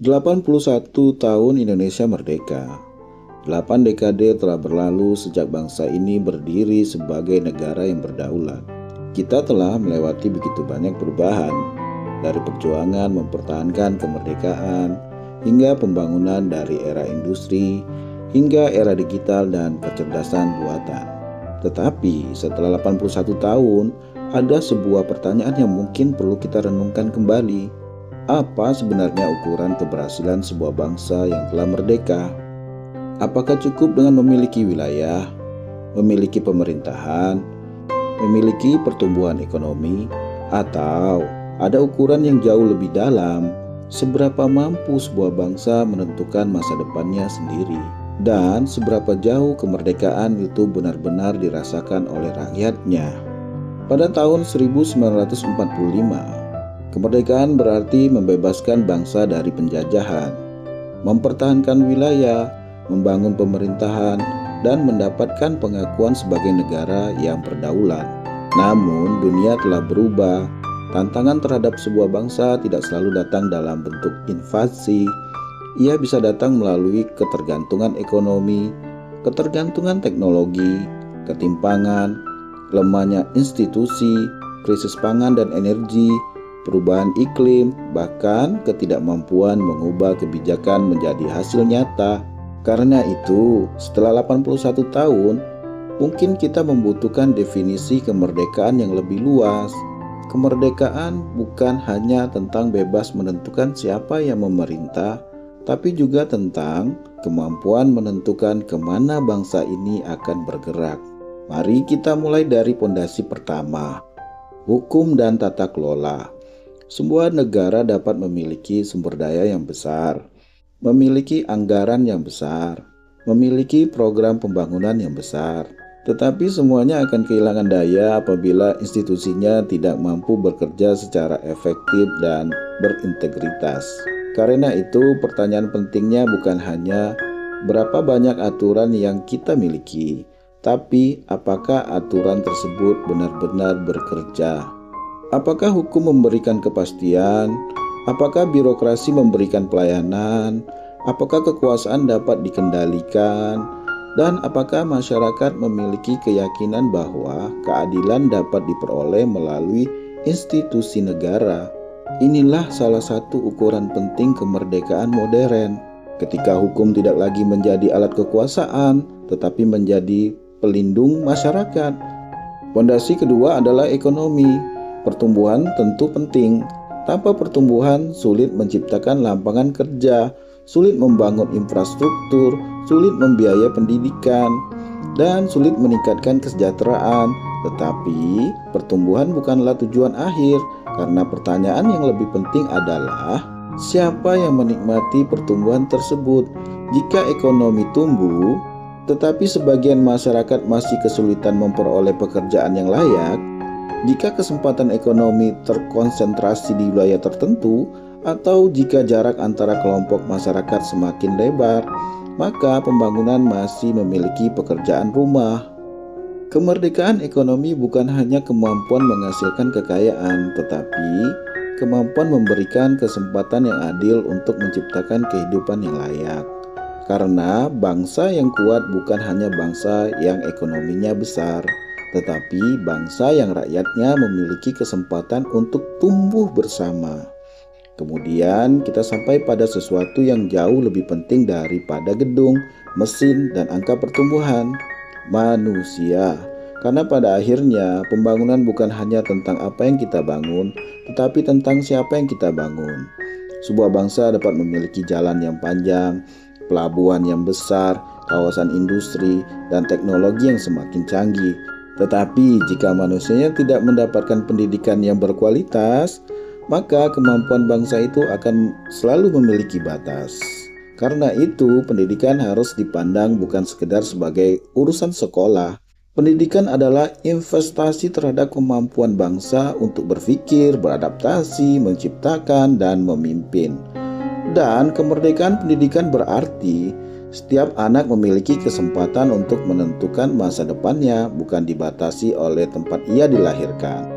81 tahun Indonesia merdeka. 8 dekade telah berlalu sejak bangsa ini berdiri sebagai negara yang berdaulat. Kita telah melewati begitu banyak perubahan, dari perjuangan mempertahankan kemerdekaan, hingga pembangunan dari era industri, hingga era digital dan kecerdasan buatan. Tetapi setelah 81 tahun, ada sebuah pertanyaan yang mungkin perlu kita renungkan kembali. Apa sebenarnya ukuran keberhasilan sebuah bangsa yang telah merdeka? Apakah cukup dengan memiliki wilayah, memiliki pemerintahan, memiliki pertumbuhan ekonomi, atau ada ukuran yang jauh lebih dalam? Seberapa mampu sebuah bangsa menentukan masa depannya sendiri? Dan seberapa jauh kemerdekaan itu benar-benar dirasakan oleh rakyatnya? Pada tahun 1945, kemerdekaan berarti membebaskan bangsa dari penjajahan, mempertahankan wilayah, membangun pemerintahan, dan mendapatkan pengakuan sebagai negara yang berdaulat. Namun, dunia telah berubah. Tantangan terhadap sebuah bangsa tidak selalu datang dalam bentuk invasi. Ia bisa datang melalui ketergantungan ekonomi, ketergantungan teknologi, ketimpangan, lemahnya institusi, krisis pangan dan energi, perubahan iklim, bahkan ketidakmampuan mengubah kebijakan menjadi hasil nyata. Karena itu, setelah 81 tahun, mungkin kita membutuhkan definisi kemerdekaan yang lebih luas. Kemerdekaan bukan hanya tentang bebas menentukan siapa yang memerintah, tapi juga tentang kemampuan menentukan kemana bangsa ini akan bergerak. Mari kita mulai dari pondasi pertama, hukum dan tata kelola. Sebuah negara dapat memiliki sumber daya yang besar, memiliki anggaran yang besar, memiliki program pembangunan yang besar. Tetapi semuanya akan kehilangan daya apabila institusinya tidak mampu bekerja secara efektif dan berintegritas. Karena itu, pertanyaan pentingnya bukan hanya berapa banyak aturan yang kita miliki, tapi apakah aturan tersebut benar-benar bekerja? Apakah hukum memberikan kepastian? Apakah birokrasi memberikan pelayanan? Apakah kekuasaan dapat dikendalikan? Dan apakah masyarakat memiliki keyakinan bahwa keadilan dapat diperoleh melalui institusi negara? Inilah salah satu ukuran penting kemerdekaan modern. Ketika hukum tidak lagi menjadi alat kekuasaan, tetapi menjadi pelindung masyarakat. Pondasi kedua adalah ekonomi. Pertumbuhan tentu penting. Tanpa pertumbuhan, sulit menciptakan lapangan kerja, sulit membangun infrastruktur, sulit membiayai pendidikan, dan sulit meningkatkan kesejahteraan. Tetapi, pertumbuhan bukanlah tujuan akhir, karena pertanyaan yang lebih penting adalah siapa yang menikmati pertumbuhan tersebut. Jika ekonomi tumbuh, tetapi sebagian masyarakat masih kesulitan memperoleh pekerjaan yang layak, jika kesempatan ekonomi terkonsentrasi di wilayah tertentu, atau jika jarak antara kelompok masyarakat semakin lebar, maka pembangunan masih memiliki pekerjaan rumah. Kemerdekaan ekonomi bukan hanya kemampuan menghasilkan kekayaan, tetapi kemampuan memberikan kesempatan yang adil untuk menciptakan kehidupan yang layak. Karena bangsa yang kuat bukan hanya bangsa yang ekonominya besar, tetapi bangsa yang rakyatnya memiliki kesempatan untuk tumbuh bersama. Kemudian kita sampai pada sesuatu yang jauh lebih penting daripada gedung, mesin, dan angka pertumbuhan, manusia. Karena pada akhirnya pembangunan bukan hanya tentang apa yang kita bangun, tetapi tentang siapa yang kita bangun. Sebuah bangsa dapat memiliki jalan yang panjang, pelabuhan yang besar, kawasan industri, dan teknologi yang semakin canggih. Tetapi jika manusianya tidak mendapatkan pendidikan yang berkualitas, maka kemampuan bangsa itu akan selalu memiliki batas. Karena itu, pendidikan harus dipandang bukan sekedar sebagai urusan sekolah. Pendidikan adalah investasi terhadap kemampuan bangsa untuk berpikir, beradaptasi, menciptakan, dan memimpin. Dan kemerdekaan pendidikan berarti setiap anak memiliki kesempatan untuk menentukan masa depannya, bukan dibatasi oleh tempat ia dilahirkan.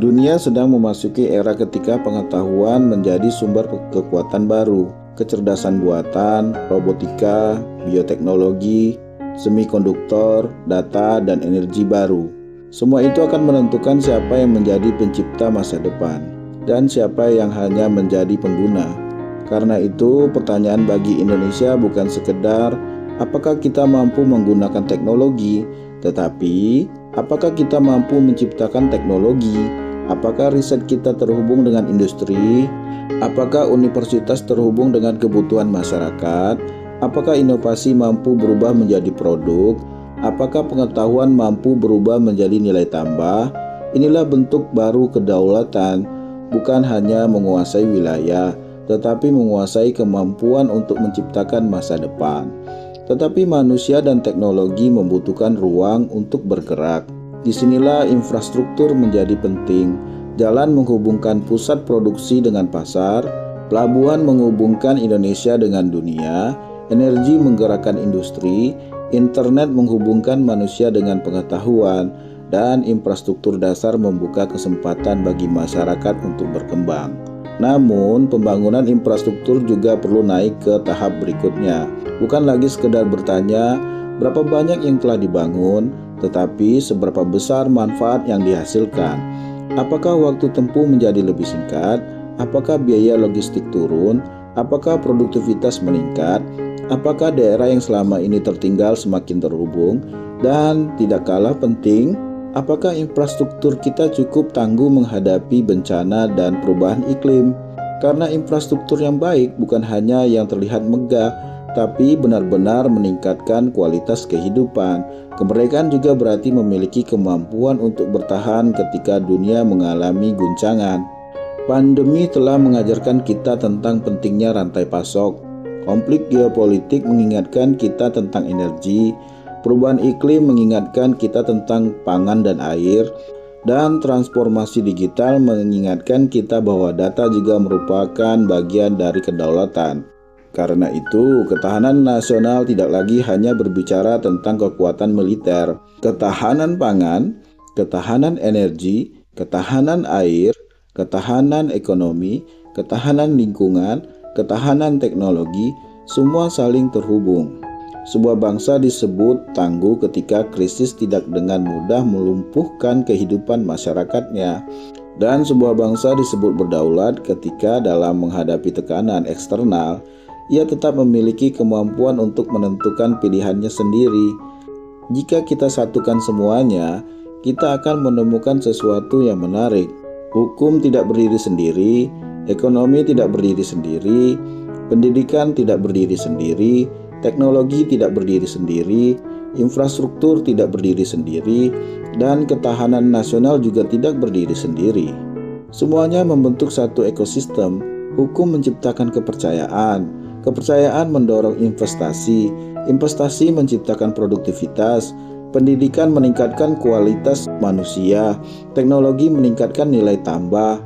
Dunia sedang memasuki era ketika pengetahuan menjadi sumber kekuatan baru. kecerdasan buatan, robotika, bioteknologi, semikonduktor, data, dan energi baru. Semua itu akan menentukan siapa yang menjadi pencipta masa depan dan siapa yang hanya menjadi pengguna. Karena itu, pertanyaan bagi Indonesia bukan sekedar apakah kita mampu menggunakan teknologi, tetapi apakah kita mampu menciptakan teknologi? Apakah riset kita terhubung dengan industri? Apakah universitas terhubung dengan kebutuhan masyarakat? Apakah inovasi mampu berubah menjadi produk? Apakah pengetahuan mampu berubah menjadi nilai tambah? Inilah bentuk baru kedaulatan, bukan hanya menguasai wilayah, tetapi menguasai kemampuan untuk menciptakan masa depan. Tetapi manusia dan teknologi membutuhkan ruang untuk bergerak. Disinilah infrastruktur menjadi penting. Jalan menghubungkan pusat produksi dengan pasar, pelabuhan menghubungkan Indonesia dengan dunia, energi menggerakkan industri, internet menghubungkan manusia dengan pengetahuan, dan infrastruktur dasar membuka kesempatan bagi masyarakat untuk berkembang. Namun, pembangunan infrastruktur juga perlu naik ke tahap berikutnya. Bukan lagi sekedar bertanya berapa banyak yang telah dibangun, tetapi seberapa besar manfaat yang dihasilkan. Apakah waktu tempuh menjadi lebih singkat? Apakah biaya logistik turun? Apakah produktivitas meningkat? Apakah daerah yang selama ini tertinggal semakin terhubung? Dan tidak kalah penting, apakah infrastruktur kita cukup tangguh menghadapi bencana dan perubahan iklim? Karena infrastruktur yang baik bukan hanya yang terlihat megah, tapi benar-benar meningkatkan kualitas kehidupan. Kemerdekaan juga berarti memiliki kemampuan untuk bertahan ketika dunia mengalami guncangan. Pandemi telah mengajarkan kita tentang pentingnya rantai pasok. Konflik geopolitik mengingatkan kita tentang energi. Perubahan iklim mengingatkan kita tentang pangan dan air, dan transformasi digital mengingatkan kita bahwa data juga merupakan bagian dari kedaulatan. Karena itu, ketahanan nasional tidak lagi hanya berbicara tentang kekuatan militer. Ketahanan pangan, ketahanan energi, ketahanan air, ketahanan ekonomi, ketahanan lingkungan, ketahanan teknologi, semua saling terhubung. Sebuah bangsa disebut tangguh ketika krisis tidak dengan mudah melumpuhkan kehidupan masyarakatnya. Dan sebuah bangsa disebut berdaulat ketika dalam menghadapi tekanan eksternal, ia tetap memiliki kemampuan untuk menentukan pilihannya sendiri. Jika kita satukan semuanya, kita akan menemukan sesuatu yang menarik. Hukum tidak berdiri sendiri, ekonomi tidak berdiri sendiri, pendidikan tidak berdiri sendiri, teknologi tidak berdiri sendiri, infrastruktur tidak berdiri sendiri, dan ketahanan nasional juga tidak berdiri sendiri. Semuanya membentuk satu ekosistem. Hukum menciptakan kepercayaan, kepercayaan mendorong investasi, investasi menciptakan produktivitas, pendidikan meningkatkan kualitas manusia, teknologi meningkatkan nilai tambah,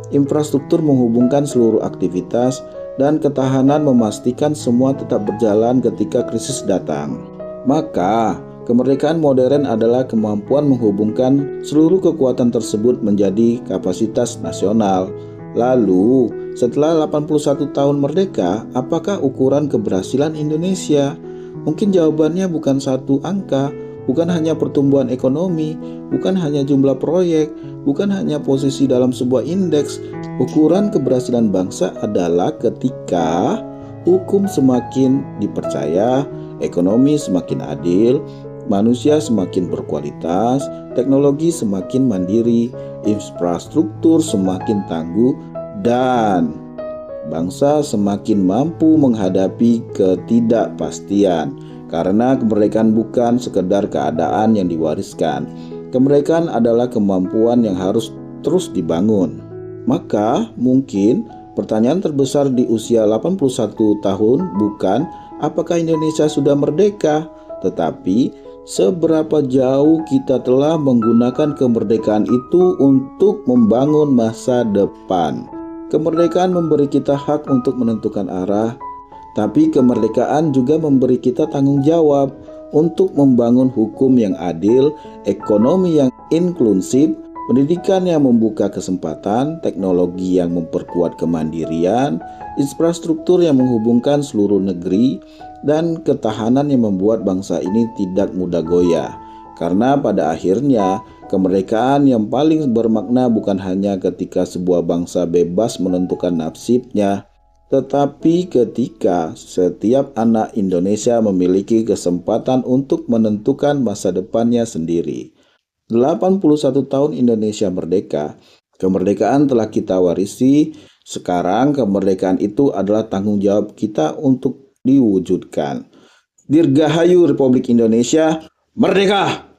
infrastruktur menghubungkan seluruh aktivitas, dan ketahanan memastikan semua tetap berjalan ketika krisis datang. Maka, kemerdekaan modern adalah kemampuan menghubungkan seluruh kekuatan tersebut menjadi kapasitas nasional. Lalu, setelah 81 tahun merdeka, apakah ukuran keberhasilan Indonesia? Mungkin jawabannya bukan satu angka, bukan hanya pertumbuhan ekonomi, bukan hanya jumlah proyek, bukan hanya posisi dalam sebuah indeks. Ukuran keberhasilan bangsa adalah ketika hukum semakin dipercaya, ekonomi semakin adil, manusia semakin berkualitas, teknologi semakin mandiri, infrastruktur semakin tangguh, dan bangsa semakin mampu menghadapi ketidakpastian. Karena kemerdekaan bukan sekedar keadaan yang diwariskan. Kemerdekaan adalah kemampuan yang harus terus dibangun. Maka mungkin pertanyaan terbesar di usia 81 tahun bukan apakah Indonesia sudah merdeka, tetapi seberapa jauh kita telah menggunakan kemerdekaan itu untuk membangun masa depan. Kemerdekaan memberi kita hak untuk menentukan arah, tapi kemerdekaan juga memberi kita tanggung jawab untuk membangun hukum yang adil, ekonomi yang inklusif, Pendidikan yang membuka kesempatan, teknologi yang memperkuat kemandirian, infrastruktur yang menghubungkan seluruh negeri, dan ketahanan yang membuat bangsa ini tidak mudah goyah. Karena pada akhirnya, kemerdekaan yang paling bermakna bukan hanya ketika sebuah bangsa bebas menentukan nasibnya, tetapi ketika setiap anak Indonesia memiliki kesempatan untuk menentukan masa depannya sendiri. 81 tahun Indonesia merdeka. Kemerdekaan telah kita warisi. Sekarang kemerdekaan itu adalah tanggung jawab kita untuk diwujudkan. Dirgahayu Republik Indonesia, merdeka!